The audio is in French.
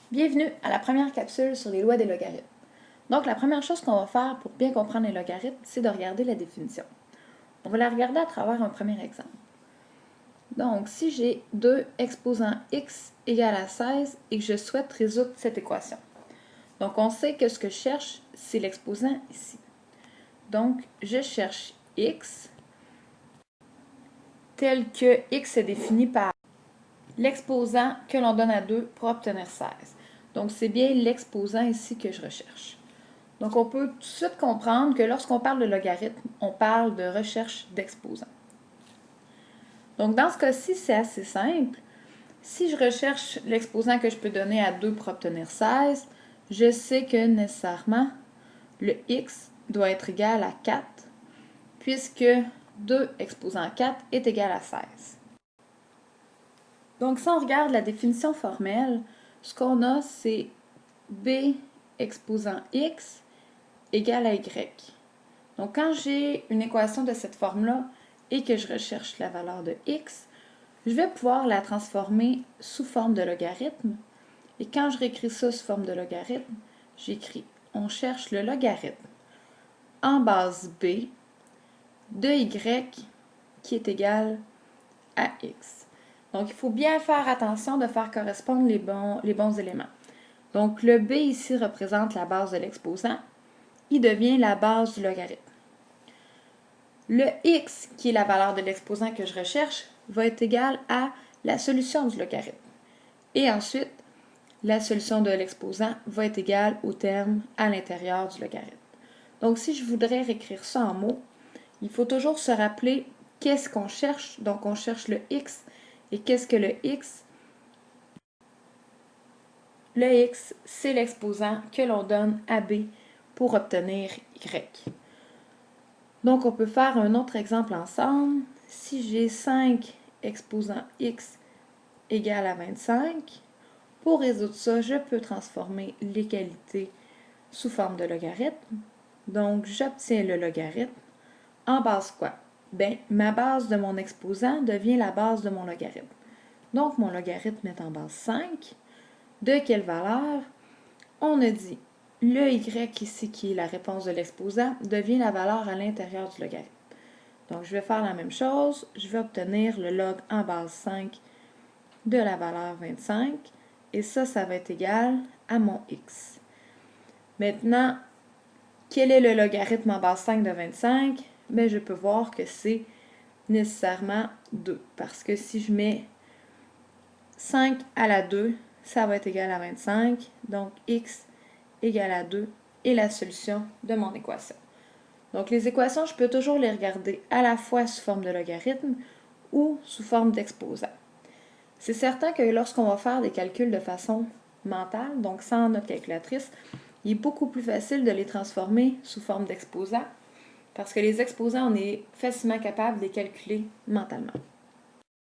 Bienvenue à la première capsule sur les lois des logarithmes. Donc, la première chose qu'on va faire pour bien comprendre les logarithmes, c'est de regarder la définition. On va la regarder à travers un premier exemple. Donc, si j'ai 2 exposant x égale à 16 et que je souhaite résoudre cette équation. Donc, on sait que ce que je cherche, c'est l'exposant ici. Donc, je cherche x tel que x est défini par l'exposant que l'on donne à 2 pour obtenir 16. Donc, c'est bien l'exposant ici que je recherche. Donc, on peut tout de suite comprendre que lorsqu'on parle de logarithme, on parle de recherche d'exposants. Donc, dans ce cas-ci, c'est assez simple. Si je recherche l'exposant que je peux donner à 2 pour obtenir 16, je sais que nécessairement, le x doit être égal à 4, puisque 2 exposant 4 est égal à 16. Donc, si on regarde la définition formelle, ce qu'on a, c'est b exposant x égale à y. Donc, quand j'ai une équation de cette forme-là et que je recherche la valeur de x, je vais pouvoir la transformer sous forme de logarithme. Et quand je réécris ça sous forme de logarithme, j'écris on cherche le logarithme en base b de y qui est égal à x. Donc, il faut bien faire attention de faire correspondre les bons éléments. Donc, le b ici représente la base de l'exposant. Il devient la base du logarithme. Le x, qui est la valeur de l'exposant que je recherche, va être égal à la solution du logarithme. Et ensuite, la solution de l'exposant va être égale au terme à l'intérieur du logarithme. Donc, si je voudrais réécrire ça en mots, il faut toujours se rappeler qu'est-ce qu'on cherche. Donc, on cherche le x. Et qu'est-ce que le x? Le x, c'est l'exposant que l'on donne à b pour obtenir y. Donc, on peut faire un autre exemple ensemble. Si j'ai 5 exposant x égale à 25, pour résoudre ça, je peux transformer les qualités sous forme de logarithme. Donc, j'obtiens le logarithme en base quoi? Bien, ma base de mon exposant devient la base de mon logarithme. Donc, mon logarithme est en base 5. De quelle valeur? On a dit le y ici, qui est la réponse de l'exposant, devient la valeur à l'intérieur du logarithme. Donc, je vais faire la même chose. Je vais obtenir le log en base 5 de la valeur 25. Et ça va être égal à mon x. Maintenant, quel est le logarithme en base 5 de 25? Bien, je peux voir que c'est nécessairement 2. Parce que si je mets 5 à la 2, ça va être égal à 25. Donc, x égale à 2 est la solution de mon équation. Donc, les équations, je peux toujours les regarder à la fois sous forme de logarithme ou sous forme d'exposant. C'est certain que lorsqu'on va faire des calculs de façon mentale, donc sans notre calculatrice, il est beaucoup plus facile de les transformer sous forme d'exposant parce que les exposants, on est facilement capable de les calculer mentalement.